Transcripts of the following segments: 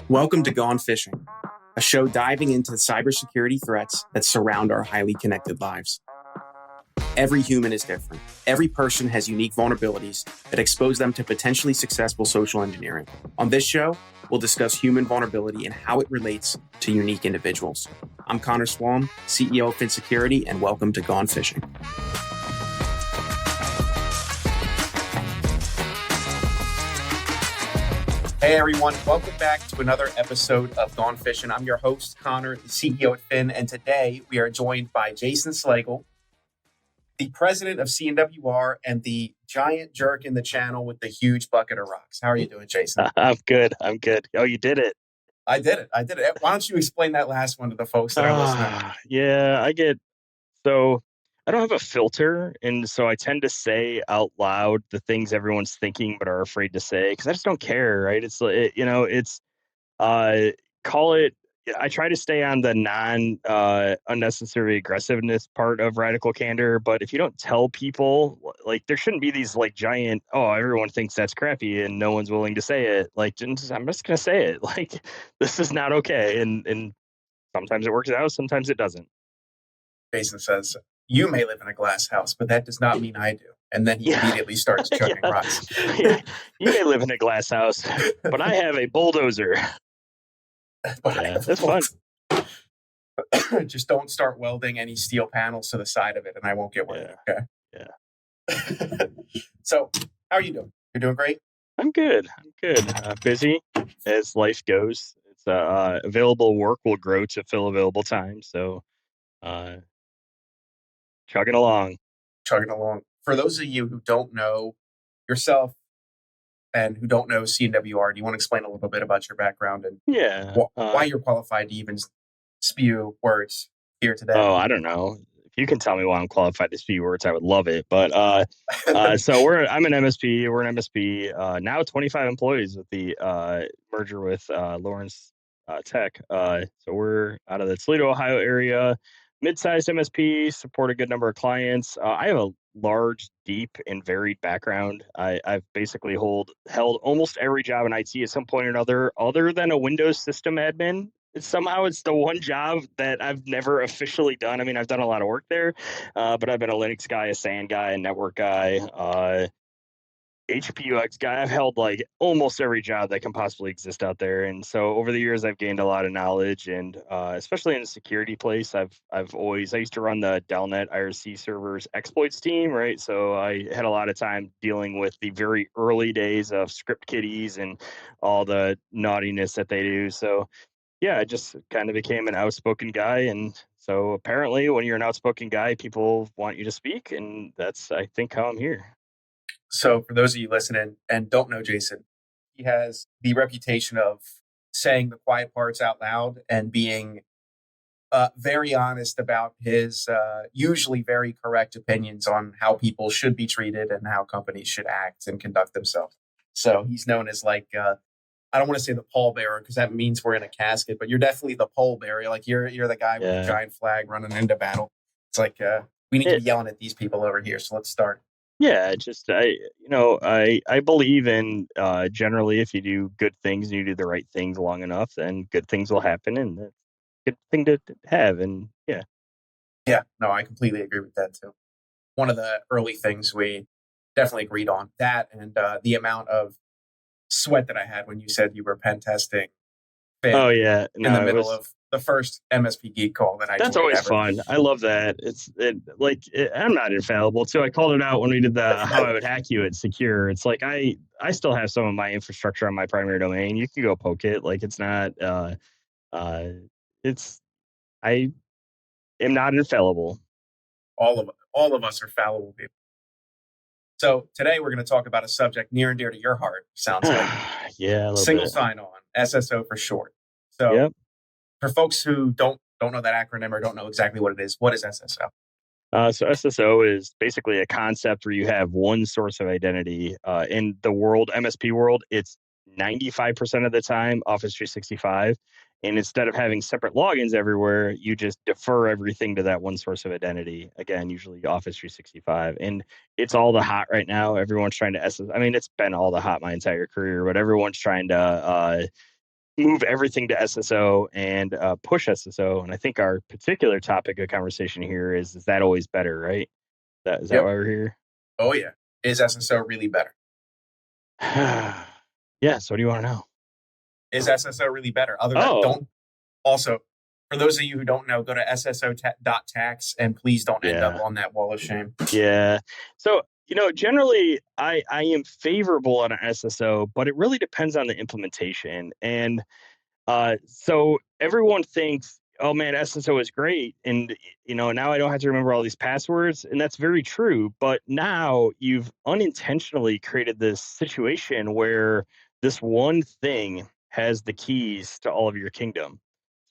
Welcome to Gone Fishing, a show diving into the cybersecurity threats that surround our highly connected lives. Every human is different. Every person has unique vulnerabilities that expose them to potentially successful social engineering. On this show, we'll discuss human vulnerability and how it relates to unique individuals. I'm Connor Swalm, CEO of FinSecurity, and welcome to Gone Fishing. Hey everyone, welcome back to another episode of Gone Fishing. I'm your host, Connor, the CEO at Fin, and today we are joined by Jason Slagle, the president of CNWR and the giant jerk in the channel with the huge bucket of rocks. How are you doing, Jason? I'm good. Oh, you did it. I did it. Why don't you explain that last one to the folks that are listening? Yeah, I don't have a filter, and so I tend to say out loud the things everyone's thinking but are afraid to say because I just don't care, right? It's like, uh, call it. I try to stay on the unnecessary aggressiveness part of radical candor, but if you don't tell people, like, there shouldn't be these like giant, oh, everyone thinks that's crappy and no one's willing to say it. Like, I'm just gonna say it. Like, this is not okay, and sometimes it works out, sometimes it doesn't. Jason says, you may live in a glass house, but that does not mean I do. And then he Yeah. immediately starts chucking Yeah. rocks. Yeah. You may live in a glass house, but I have a bulldozer. Yeah, that's fun. Just don't start welding any steel panels to the side of it, and I won't get worried. Yeah. Okay. Yeah. So, how are you doing? You're doing great. I'm good. Busy as life goes. It's available work will grow to fill available time. So, chugging along. For those of you who don't know yourself and who don't know CNWR, do you want to explain a little bit about your background and why you're qualified to even spew words here today? Oh, I don't know. If you can tell me why I'm qualified to spew words, I would love it. But so I'm an MSP. We're an MSP now, 25 employees with the merger with Lawrence Tech. So we're out of the Toledo, Ohio area, mid-sized MSP, support a good number of clients. I have a large, deep, and varied background. I've basically held almost every job in IT at some point or another, other than a Windows system admin. Somehow it's the one job that I've never officially done. I mean, I've done a lot of work there, but I've been a Linux guy, a SAN guy, a network guy, HPUX guy. I've held like almost every job that can possibly exist out there. And so over the years, I've gained a lot of knowledge, and especially in a security place, I used to run the Delnet IRC servers exploits team, right? So I had a lot of time dealing with the very early days of script kiddies and all the naughtiness that they do. So yeah, I just kind of became an outspoken guy. And so apparently when you're an outspoken guy, people want you to speak. And that's, I think, how I'm here. So for those of you listening and don't know Jason, he has the reputation of saying the quiet parts out loud and being very honest about his usually very correct opinions on how people should be treated and how companies should act and conduct themselves. So he's known as like, I don't want to say the pallbearer because that means we're in a casket, but you're definitely the pallbearer. Like you're the guy with the giant flag running into battle. It's like we need to be yelling at these people over here. So let's start. Yeah, I believe in generally if you do good things and you do the right things long enough, then good things will happen, and that's a good thing to have. And yeah. Yeah, no, I completely agree with that too. One of the early things we definitely agreed on that, and the amount of sweat that I had when you said you were pen testing. Oh yeah, in the middle of the first MSP Geek call that I. That's always fun. I love that. I'm not infallible too. I called it out when we did the how I would hack you at Secure. It's like I still have some of my infrastructure on my primary domain. You can go poke it. Like it's not. I am not infallible. All of us are fallible people. So today we're going to talk about a subject near and dear to your heart. Sounds like yeah, single sign-on, SSO for short. So for folks who don't know that acronym or don't know exactly what it is, what is SSO? So SSO is basically a concept where you have one source of identity. In the MSP world, it's 95% of the time Office 365. And instead of having separate logins everywhere, you just defer everything to that one source of identity. Again, usually Office 365. And it's all the hot right now. Everyone's trying to I mean, it's been all the hot my entire career, but everyone's trying to move everything to SSO and push SSO. And I think our particular topic of conversation here is that always better, right? Is that Yep. why we're here? Oh yeah. Is SSO really better? Yeah. So what do you want to know? Is SSO really better? Other than Oh, don't also for those of you who don't know, go to sso.tax and please don't end up yeah. on that wall of shame. Yeah. So, generally I am favorable on an SSO, but it really depends on the implementation. And so everyone thinks, oh man, SSO is great. And, now I don't have to remember all these passwords. And that's very true. But now you've unintentionally created this situation where this one thing has the keys to all of your kingdom.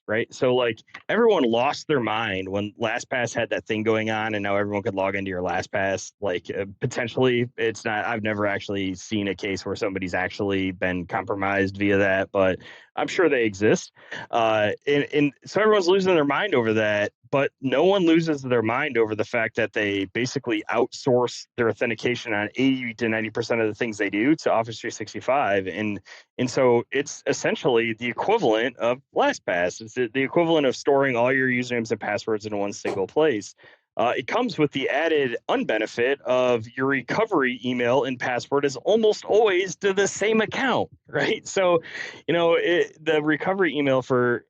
Right. So like everyone lost their mind when LastPass had that thing going on and now everyone could log into your LastPass. Like potentially it's not, I've never actually seen a case where somebody's actually been compromised via that, but I'm sure they exist. And so everyone's losing their mind over that, but no one loses their mind over the fact that they basically outsource their authentication on 80 to 90% of the things they do to Office 365. And so it's essentially the equivalent of LastPass. It's the equivalent of storing all your usernames and passwords in one single place. It comes with the added unbenefit of your recovery email and password is almost always to the same account, right? So, the recovery email for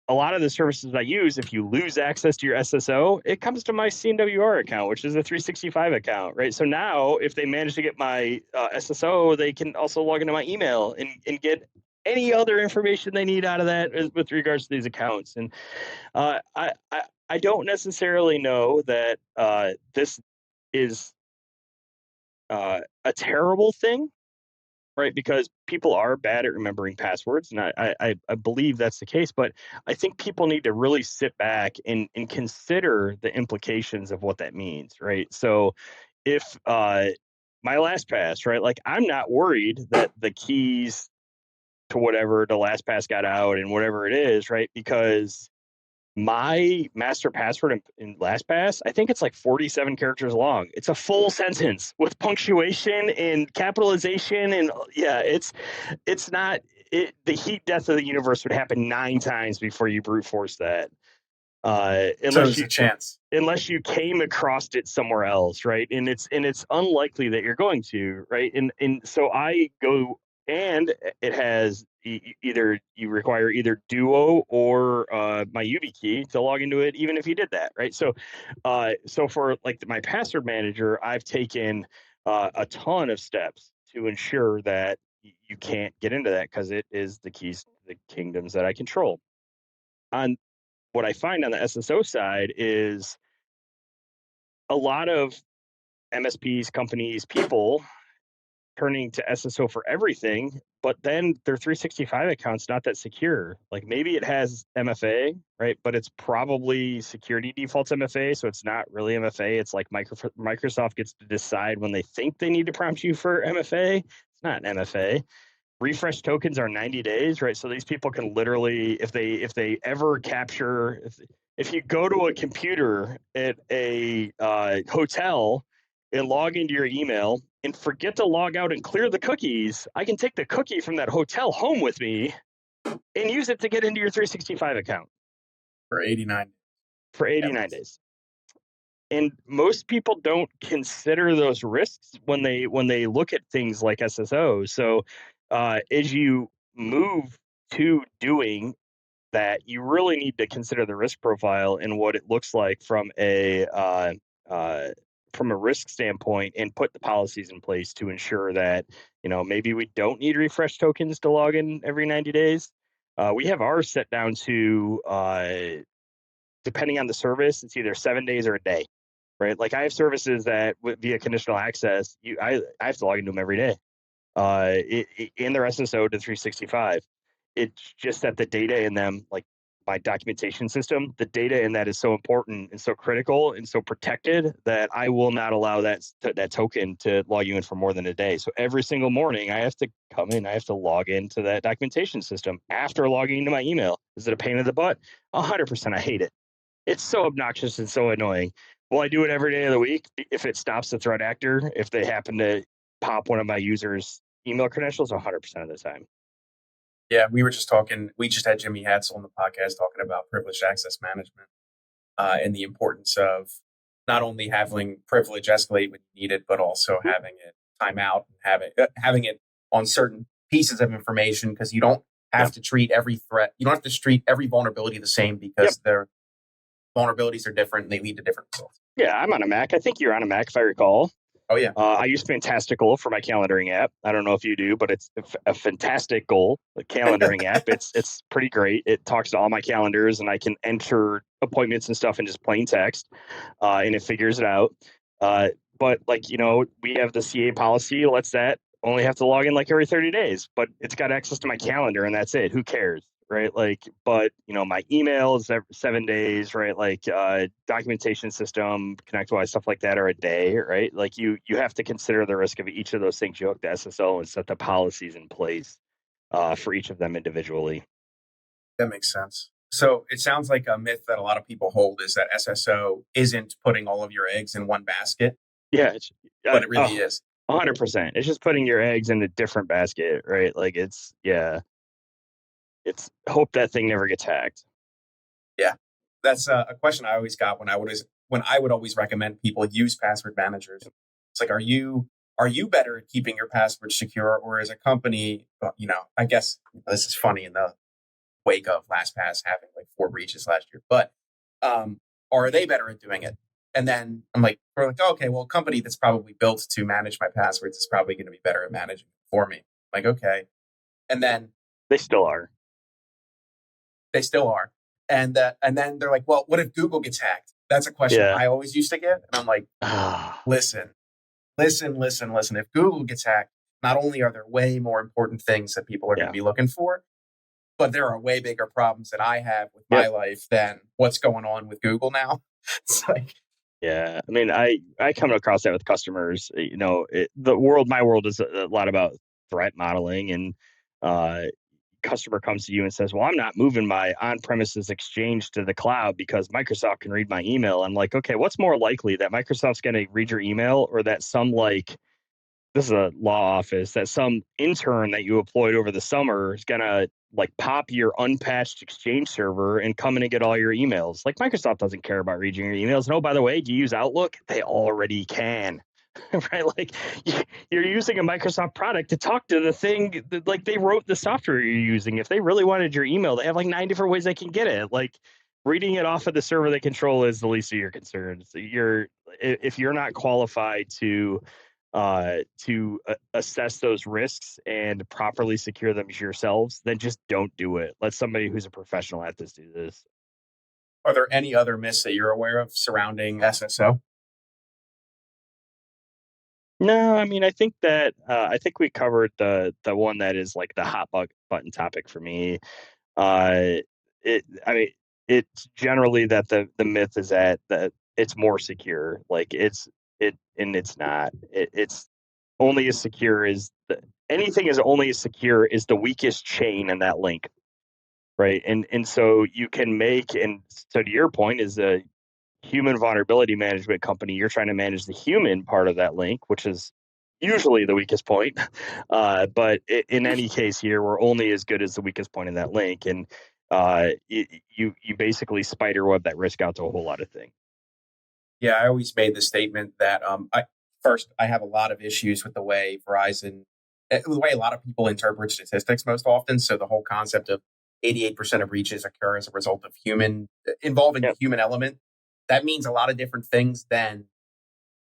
a lot of the services I use, if you lose access to your SSO, it comes to my CNWR account, which is a 365 account, right? So now if they manage to get my SSO, they can also log into my email and get any other information they need out of that with regards to these accounts. And I don't necessarily know that this is a terrible thing, right? Because people are bad at remembering passwords, and I believe that's the case. But I think people need to really sit back and consider the implications of what that means, right? So if my LastPass, right, like I'm not worried that the keys to whatever the LastPass got out and whatever it is, right? Because my master password in LastPass, I think it's like 47 characters long. It's a full sentence with punctuation and capitalization, and yeah, it's not. The heat death of the universe would happen 9 times before you brute force that, So unless there's you a chance. came across it somewhere else, right? And it's unlikely that you're going to, right? And so I go, and it has either you require either Duo or my YubiKey to log into it, even if you did that, right? So for like my password manager, I've taken a ton of steps to ensure that you can't get into that because it is the keys to the kingdoms that I control. On what I find on the SSO side is a lot of MSPs, companies, people turning to SSO for everything, but then their 365 account's not that secure. Like maybe it has MFA, right? But it's probably security defaults MFA, so it's not really MFA. It's like Microsoft gets to decide when they think they need to prompt you for MFA. It's not an MFA. Refresh tokens are 90 days, right? So these people can literally, if they ever capture, if you go to a computer at a hotel and log into your email and forget to log out and clear the cookies, I can take the cookie from that hotel home with me and use it to get into your 365 account For 89 for 89 evidence. days. And most people don't consider those risks when they look at things like SSO. So as you move to doing that, you really need to consider the risk profile and what it looks like uh, from a risk standpoint, and put the policies in place to ensure that maybe we don't need refresh tokens to log in every 90 days. We have ours set down to depending on the service, it's either 7 days or a day, right? Like I have services that via conditional access, I have to log into them every day. In their SSO to 365. It's just that the data in them, like my documentation system, the data in that is so important and so critical and so protected that I will not allow that token to log you in for more than a day. So every single morning, I have to come in, I have to log into that documentation system after logging into my email. Is it a pain in the butt? 100%. I hate it. It's so obnoxious and so annoying. Will I do it every day of the week if it stops the threat actor, if they happen to pop one of my users' email credentials? 100% of the time. Yeah, we were just talking. We just had Jimmy Hatzel on the podcast talking about privileged access management and the importance of not only having privilege escalate when you need it, but also having it time out and having it on certain pieces of information because you don't Yeah. have to treat every threat. You don't have to treat every vulnerability the same Yep. because their vulnerabilities are different and they lead to different results. Yeah, I'm on a Mac. I think you're on a Mac, if I recall. Oh yeah, I use Fantastical for my calendaring app. I don't know if you do, but it's a fantastic goal. The calendaring app. It's pretty great. It talks to all my calendars, and I can enter appointments and stuff in just plain text, and it figures it out. Uh, but like we have the CA policy. Lets that only have to log in like every 30 days, but it's got access to my calendar, and that's it. Who cares? Right, like, but my emails every 7 days, right, like documentation system, ConnectWise, stuff like that are a day, right, like you have to consider the risk of each of those things. You hook the SSO and set the policies in place for each of them individually. that makes sense. So it sounds like a myth that a lot of people hold is that SSO isn't putting all of your eggs in one basket, Yeah, it's but it really is. 100%. It's just putting your eggs in a different basket, right, like it's hope that thing never gets hacked. Yeah, that's a question I always got when I would always recommend people use password managers. It's like, are you better at keeping your password secure, or as a company, I guess this is funny in the wake of LastPass having like 4 breaches last year, but are they better at doing it? And then we're like, oh, okay, well, a company that's probably built to manage my passwords is probably going to be better at managing for me. Like, okay, and then They still are. they still are. And then they're like, well, what if Google gets hacked? That's a question Yeah. I always used to get. And I'm like, listen, listen. If Google gets hacked, not only are there way more important things that people are going to Yeah. be looking for, but there are way bigger problems that I have with my Yep. life than what's going on with Google now. It's like, Yeah, I mean, I come across that with customers. My world is a lot about threat modeling, and uh, customer comes to you and says, "Well, I'm not moving my on-premises exchange to the cloud because Microsoft can read my email." I'm like, "Okay, what's more likely, that Microsoft's going to read your email, or that some this is a law office, that some intern that you employed over the summer is gonna like pop your unpatched Exchange server and come in and get all your emails?" Like, Microsoft doesn't care about reading your emails. And oh, by the way, do you use Outlook? They already can. Right? Like, you're using a Microsoft product to talk to the thing that, like, they wrote the software you're using. If they really wanted your email, they have like 9 different ways they can get it. Like, reading it off of the server they control is the least of your concerns. If you're not qualified to assess those risks and properly secure them yourselves, then just don't do it. Let somebody who's a professional at this do this. are there any other myths that you're aware of surrounding SSO? No, I mean, I think we covered the one that is like the button topic for me. Uh, I mean, it's generally that the myth is that it's more secure. Like, and it's not. It's only as secure as anything is only as secure as the weakest chain in that link, right? And so you can make, and so to your point, is a human vulnerability management company, you're trying to manage the human part of that link, which is usually the weakest point. But in any case here, we're only as good as the weakest point in that link, and you basically spider web that risk out to a whole lot of things. Yeah, I always made the statement that I have a lot of issues with the way the way a lot of people interpret statistics most often. So the whole concept of 88% of breaches occur as a result of involving the Yep. human element. That means a lot of different things than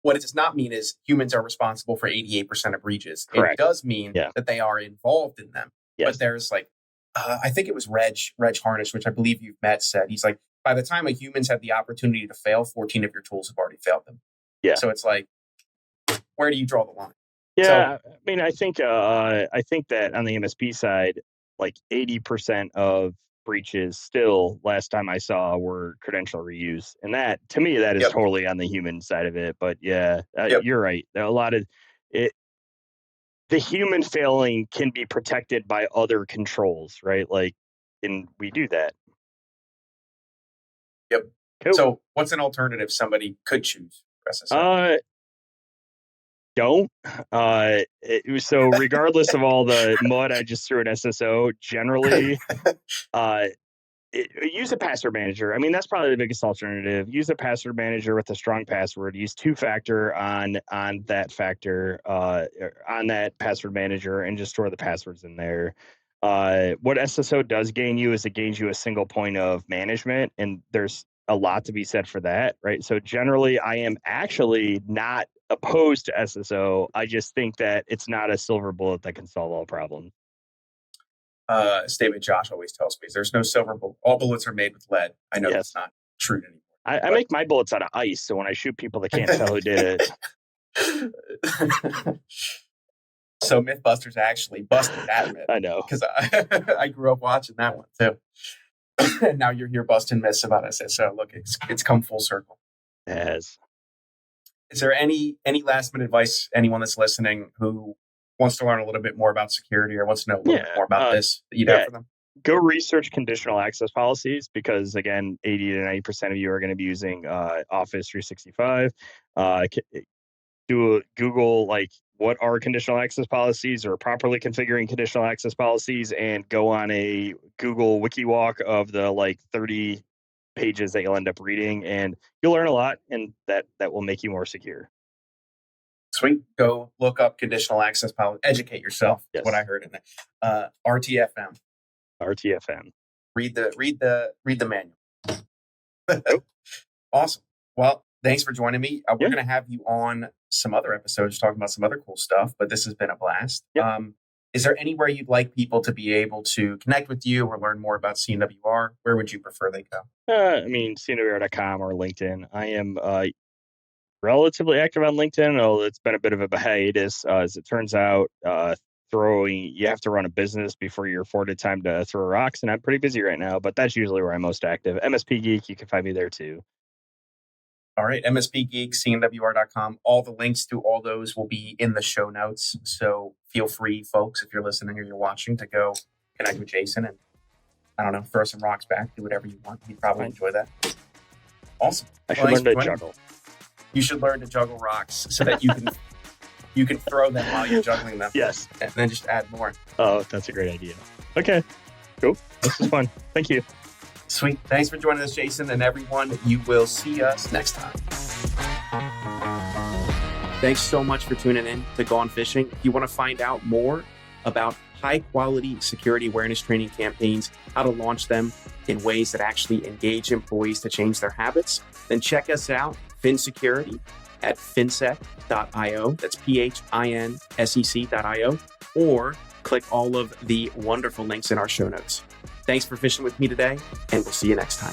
what it does not mean is humans are responsible for 88% of breaches. It Correct. does mean Yeah. that they are involved in them. But Yes. there's I think it was Reg Harnish, which I believe you've met, said, he's like, by the time a humans have the opportunity to fail, 14 of your tools have already failed them. Yeah. So it's like, where do you draw the line? So, Yeah. I mean, I think that on the MSP side, like 80% of breaches still, last time I saw, were credential reuse, and that, to me, that is yep, totally on the human side of it. But yeah, yep, you're right. There are a lot of it. The human failing can be protected by other controls, right? Like, and we do that. yep. Cool. So, what's an alternative somebody could choose for SSO? Uh, don't. So regardless of all the mud I just threw at SSO, generally, use a password manager. I mean, that's probably the biggest alternative. Use a password manager with a strong password. Use two-factor on that factor on that password manager, and just store the passwords in there. What SSO does gain you is it gains you a single point of management, and there's a lot to be said for that, right? So generally, I am actually not opposed to SSO. I just think that it's not a silver bullet that can solve all problems. Statement Josh always tells me is there's no silver bullet. All bullets are made with lead. I know Yes. that's not true anymore. I make my bullets out of ice, so when I shoot people, they can't tell who did it. So Mythbusters actually busted that myth. I know. Because I grew up watching that one too. And now you're here busting myths about SSO. Look, it's come full circle. It has. Is there any last minute advice, anyone that's listening who wants to learn a little bit more about security or wants to know a little bit more about this that you'd have for them? Go research conditional access policies, because again, 80 to 90% of you are going to be using Office 365. Do a Google, like, what are conditional access policies, or properly configuring conditional access policies, and go on a Google wiki walk of the 30 pages that you'll end up reading, and you'll learn a lot, and that will make you more secure. Sweet. Go look up conditional access policy. Educate yourself. Yes. That's what I heard in there. RTFM. RTFM. Read the manual. Awesome. Well, thanks for joining me. We're going to have you on some other episodes talking about some other cool stuff, but this has been a blast. Yep. Is there anywhere you'd like people to be able to connect with you or learn more about CNWR? Where would you prefer they go? CNWR.com or LinkedIn. I am relatively active on LinkedIn, although it's been a bit of a hiatus. As it turns out, you have to run a business before you're afforded time to throw rocks, and I'm pretty busy right now, but that's usually where I'm most active. MSP Geek, you can find me there too. All right, MSP Geek, CNWR.com. All the links to all those will be in the show notes. So feel free, folks, if you're listening or you're watching, to go connect with Jason and, I don't know, throw some rocks back, do whatever you want. You'd probably enjoy that. Awesome. I should learn to juggle. You should learn to juggle rocks so that you can throw them while you're juggling them. Yes. And then just add more. Oh, that's a great idea. Okay, cool. This was fun. Thank you. Sweet. Thanks for joining us, Jason, and everyone. You will see us next time. Thanks so much for tuning in to Gone Fishing. If you want to find out more about high-quality security awareness training campaigns, how to launch them in ways that actually engage employees to change their habits, then check us out, FinSecurity, at finsec.io. That's PHINSEC.io. Or click all of the wonderful links in our show notes. Thanks for fishing with me today, and we'll see you next time.